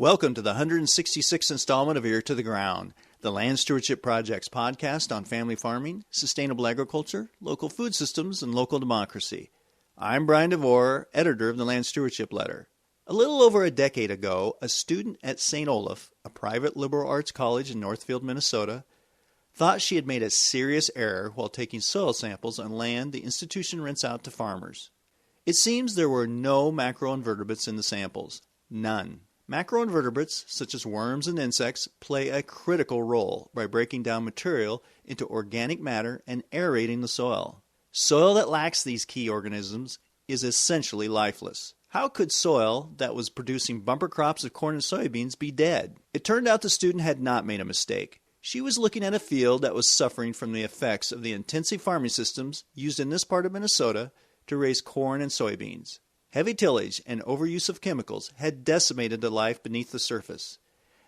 Welcome to the 166th installment of Ear to the Ground, the Land Stewardship Project's podcast on family farming, sustainable agriculture, local food systems, and local democracy. I'm Brian DeVore, editor of the Land Stewardship Letter. A little over a decade ago, a student at St. Olaf, a private liberal arts college in Northfield, Minnesota, thought she had made a serious error while taking soil samples on land the institution rents out to farmers. It seems there were no macroinvertebrates in the samples. None. Macroinvertebrates, such as worms and insects, play a critical role by breaking down material into organic matter and aerating the soil. Soil that lacks these key organisms is essentially lifeless. How could soil that was producing bumper crops of corn and soybeans be dead? It turned out the student had not made a mistake. She was looking at a field that was suffering from the effects of the intensive farming systems used in this part of Minnesota to raise corn and soybeans. Heavy tillage and overuse of chemicals had decimated the life beneath the surface,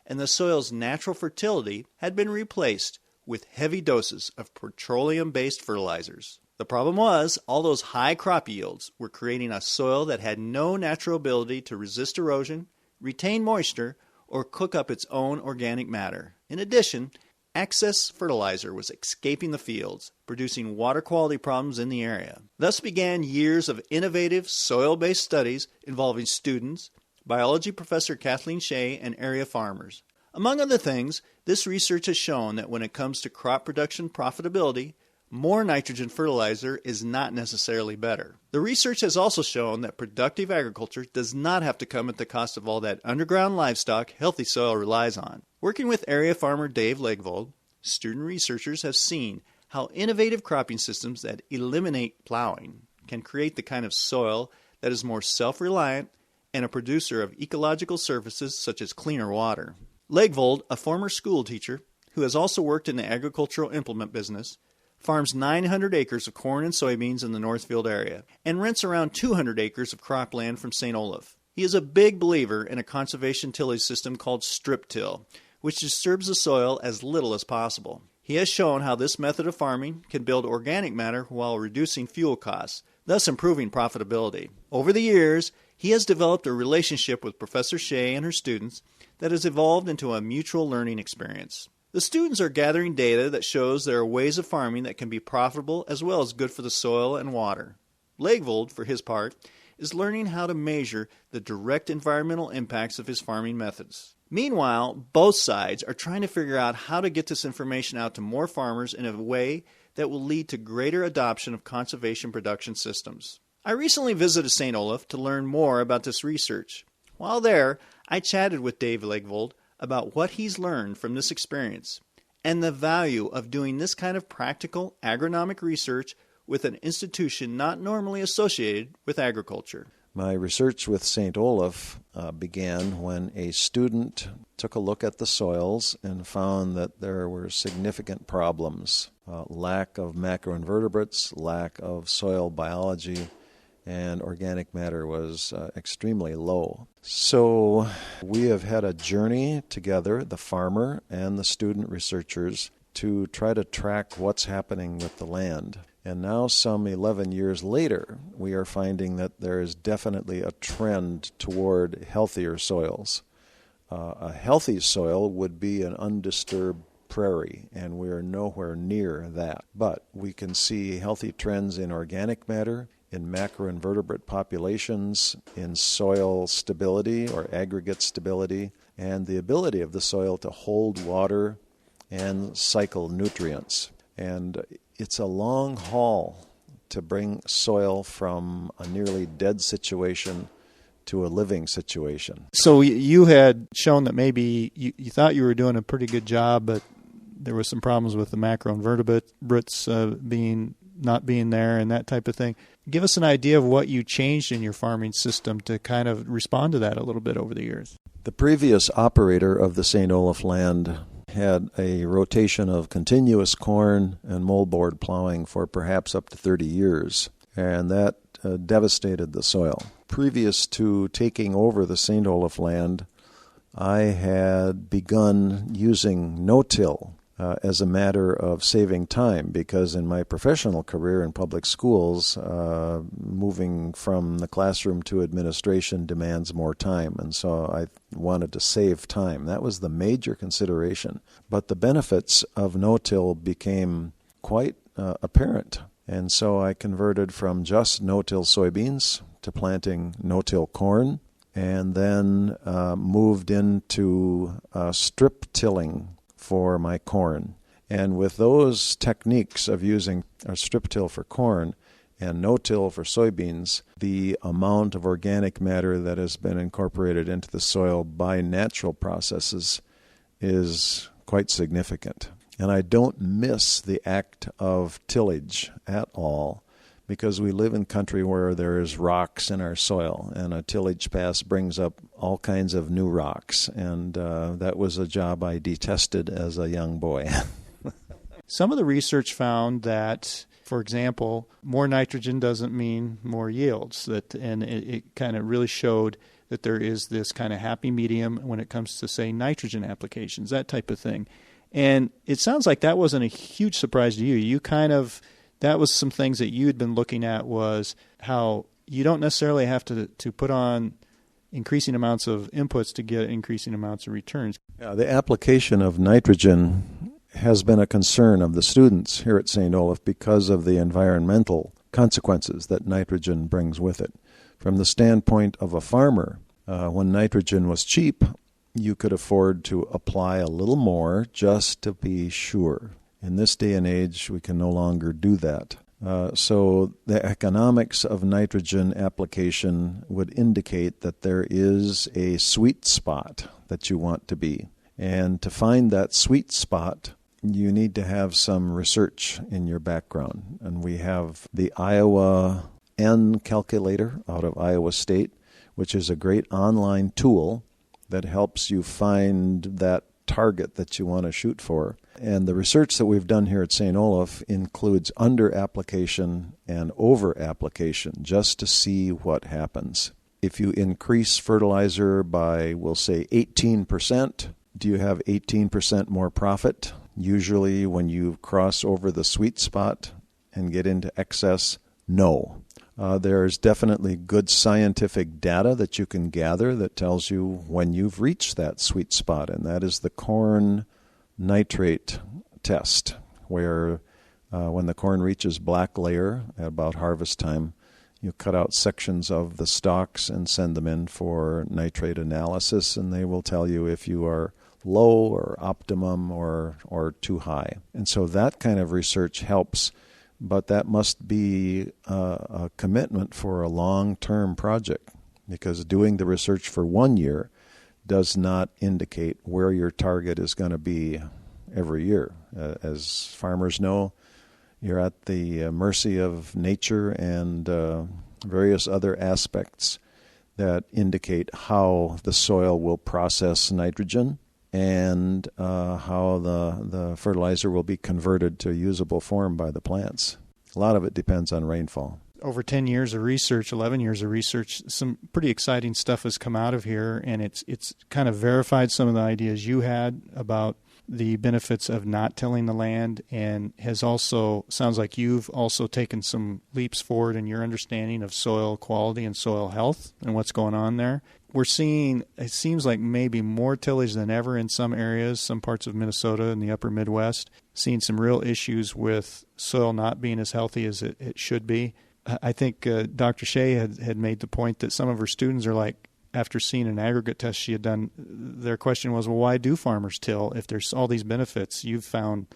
and the soil's natural fertility had been replaced with heavy doses of petroleum-based fertilizers. The problem was, all those high crop yields were creating a soil that had no natural ability to resist erosion, retain moisture, or cook up its own organic matter. In addition, excess fertilizer was escaping the fields, producing water quality problems in the area. Thus began years of innovative soil-based studies involving students, biology professor Kathleen Shea, and area farmers. Among other things, this research has shown that when it comes to crop production profitability, more nitrogen fertilizer is not necessarily better. The research has also shown that productive agriculture does not have to come at the cost of all that underground livestock healthy soil relies on. Working with area farmer Dave Legvold, student researchers have seen how innovative cropping systems that eliminate plowing can create the kind of soil that is more self-reliant and a producer of ecological services such as cleaner water. Legvold, a former school teacher who has also worked in the agricultural implement business, farms 900 acres of corn and soybeans in the Northfield area, and rents around 200 acres of cropland from St. Olaf. He is a big believer in a conservation tillage system called strip till, which disturbs the soil as little as possible. He has shown how this method of farming can build organic matter while reducing fuel costs, thus improving profitability. Over the years, he has developed a relationship with Professor Shea and her students that has evolved into a mutual learning experience. The students are gathering data that shows there are ways of farming that can be profitable as well as good for the soil and water. Legvold, for his part, is learning how to measure the direct environmental impacts of his farming methods. Meanwhile, both sides are trying to figure out how to get this information out to more farmers in a way that will lead to greater adoption of conservation production systems. I recently visited St. Olaf to learn more about this research. While there, I chatted with Dave Legvold about what he's learned from this experience and the value of doing this kind of practical agronomic research with an institution not normally associated with agriculture. My research with St. Olaf began when a student took a look at the soils and found that there were significant problems. Lack of macroinvertebrates, lack of soil biology, and organic matter was extremely low. So we have had a journey together, the farmer and the student researchers, to try to track what's happening with the land. And now, some 11 years later, we are finding that there is definitely a trend toward healthier soils. A healthy soil would be an undisturbed prairie, and we are nowhere near that. But we can see healthy trends in organic matter, in macroinvertebrate populations, in soil stability or aggregate stability, and the ability of the soil to hold water and cycle nutrients. And it's a long haul to bring soil from a nearly dead situation to a living situation. So you had shown that maybe you thought you were doing a pretty good job, but there were some problems with the macroinvertebrates not being there and that type of thing. Give us an idea of what you changed in your farming system to kind of respond to that a little bit over the years. The previous operator of the St. Olaf land had a rotation of continuous corn and moldboard plowing for perhaps up to 30 years, and that devastated the soil. Previous to taking over the St. Olaf land, I had begun using no-till as a matter of saving time, because in my professional career in public schools, moving from the classroom to administration demands more time, and so I wanted to save time. That was the major consideration. But the benefits of no-till became quite apparent, and so I converted from just no-till soybeans to planting no-till corn, and then moved into strip tilling for my corn. And with those techniques of using a strip till for corn and no-till for soybeans, the amount of organic matter that has been incorporated into the soil by natural processes is quite significant. And I don't miss the act of tillage at all, because we live in country where there is rocks in our soil, and a tillage pass brings up all kinds of new rocks, and that was a job I detested as a young boy. Some of the research found that, for example, more nitrogen doesn't mean more yields, and it kind of really showed that there is this kind of happy medium when it comes to, say, nitrogen applications, that type of thing. And it sounds like that wasn't a huge surprise to you. That was some things that you had been looking at, was how you don't necessarily have to put on increasing amounts of inputs to get increasing amounts of returns. Yeah, the application of nitrogen has been a concern of the students here at St. Olaf because of the environmental consequences that nitrogen brings with it. From the standpoint of a farmer, when nitrogen was cheap, you could afford to apply a little more just to be sure. In this day and age, we can no longer do that. So the economics of nitrogen application would indicate that there is a sweet spot that you want to be. And to find that sweet spot, you need to have some research in your background. And we have the Iowa N calculator out of Iowa State, which is a great online tool that helps you find that target that you want to shoot for. And the research that we've done here at St. Olaf includes under-application and over-application, just to see what happens. If you increase fertilizer by, we'll say, 18%, do you have 18% more profit? Usually when you cross over the sweet spot and get into excess, no. There's definitely good scientific data that you can gather that tells you when you've reached that sweet spot, and that is the corn nitrate test, where when the corn reaches black layer at about harvest time, you cut out sections of the stalks and send them in for nitrate analysis, and they will tell you if you are low or optimum or too high. And so that kind of research helps. But that must be a commitment for a long-term project, because doing the research for 1 year does not indicate where your target is going to be every year. As farmers know, you're at the mercy of nature and various other aspects that indicate how the soil will process nitrogen and how the fertilizer will be converted to usable form by the plants. A lot of it depends on rainfall. Over 10 years of research, 11 years of research, some pretty exciting stuff has come out of here, and it's kind of verified some of the ideas you had about the benefits of not tilling the land, and has also, sounds like you've also taken some leaps forward in your understanding of soil quality and soil health and what's going on there. We're seeing, it seems like maybe more tillage than ever in some areas, some parts of Minnesota and the upper Midwest, seeing some real issues with soil not being as healthy as it should be. I think Dr. Shea had made the point that some of her students are like, after seeing an aggregate test she had done, their question was, well, why do farmers till if there's all these benefits? You've found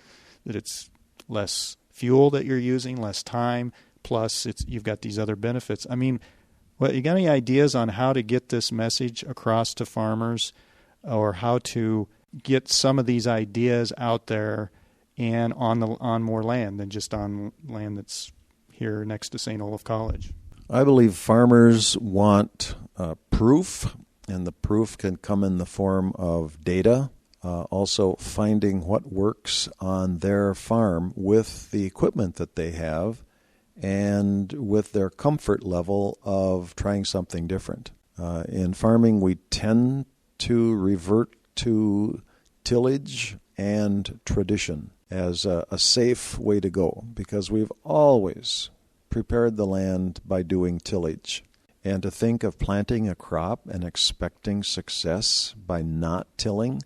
that it's less fuel that you're using, less time, plus you've got these other benefits. I mean, you got any ideas on how to get this message across to farmers, or how to get some of these ideas out there and on more land than just on land that's here next to St. Olaf College? I believe farmers want proof, and the proof can come in the form of data. Also finding what works on their farm with the equipment that they have and with their comfort level of trying something different. In farming, we tend to revert to tillage and tradition as a safe way to go, because we've always prepared the land by doing tillage. And to think of planting a crop and expecting success by not tilling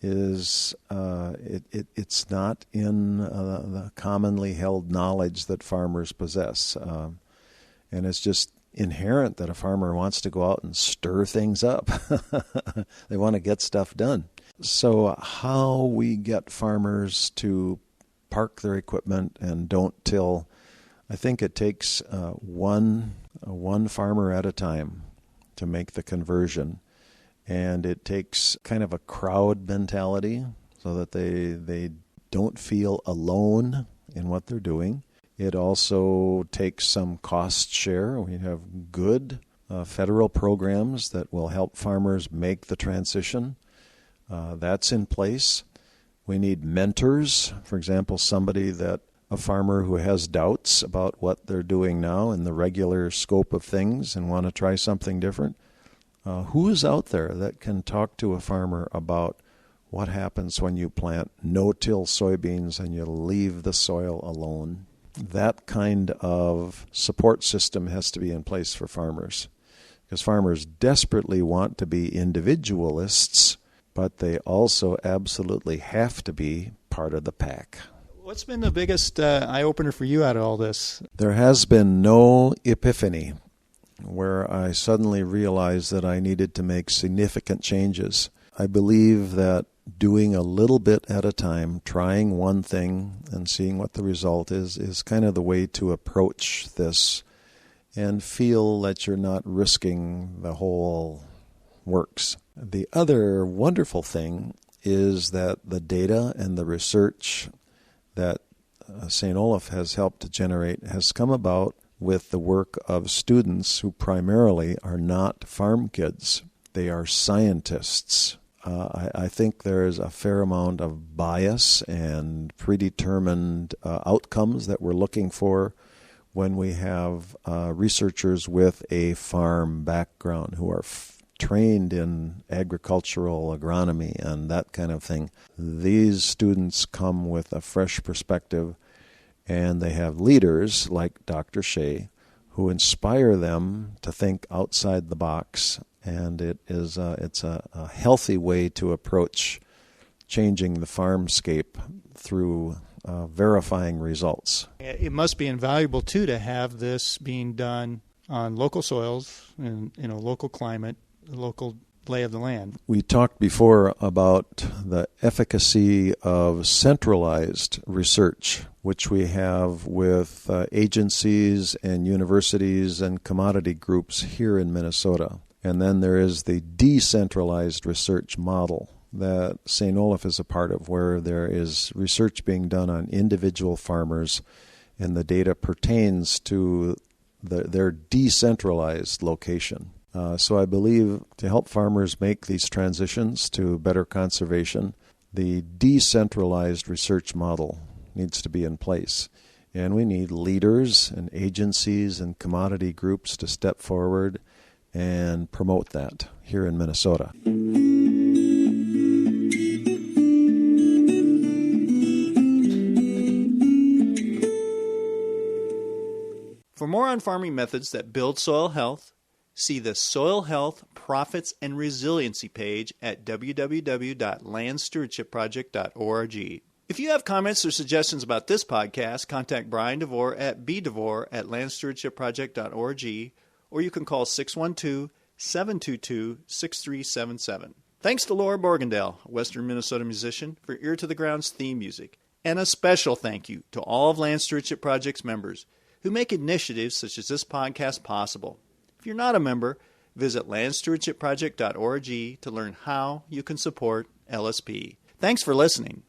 is it's not in the commonly held knowledge that farmers possess. And it's just inherent that a farmer wants to go out and stir things up. They want to get stuff done. So how we get farmers to park their equipment and don't till, I think it takes one farmer at a time to make the conversion. And it takes kind of a crowd mentality so that they don't feel alone in what they're doing. It also takes some cost share. We have good federal programs that will help farmers make the transition. That's in place. We need mentors. For example, a farmer who has doubts about what they're doing now in the regular scope of things and want to try something different. Who is out there that can talk to a farmer about what happens when you plant no-till soybeans and you leave the soil alone? That kind of support system has to be in place for farmers, because farmers desperately want to be individualists, but they also absolutely have to be part of the pack. What's been the biggest eye-opener for you out of all this? There has been no epiphany where I suddenly realized that I needed to make significant changes. I believe that doing a little bit at a time, trying one thing and seeing what the result is kind of the way to approach this and feel that you're not risking the whole works. The other wonderful thing is that the data and the research that St. Olaf has helped to generate has come about with the work of students who primarily are not farm kids. They are scientists. I think there is a fair amount of bias and predetermined outcomes that we're looking for when we have researchers with a farm background who are trained in agricultural agronomy and that kind of thing. These students come with a fresh perspective, and they have leaders like Dr. Shea who inspire them to think outside the box. And it's a healthy way to approach changing the farmscape through verifying results. It must be invaluable, too, to have this being done on local soils and local climate, local lay of the land. We talked before about the efficacy of centralized research, which we have with agencies and universities and commodity groups here in Minnesota. And then there is the decentralized research model that St. Olaf is a part of, where there is research being done on individual farmers, and the data pertains to their decentralized location. So I believe to help farmers make these transitions to better conservation, the decentralized research model needs to be in place. And we need leaders and agencies and commodity groups to step forward and promote that here in Minnesota. For more on farming methods that build soil health, see the Soil Health, Profits, and Resiliency page at www.landstewardshipproject.org. If you have comments or suggestions about this podcast, contact Brian DeVore at bdevore@landstewardshipproject.org, or you can call 612-722-6377. Thanks to Laura Borgendale, a Western Minnesota musician, for Ear to the Ground's theme music. And a special thank you to all of Land Stewardship Project's members who make initiatives such as this podcast possible. If you're not a member, visit landstewardshipproject.org to learn how you can support LSP. Thanks for listening.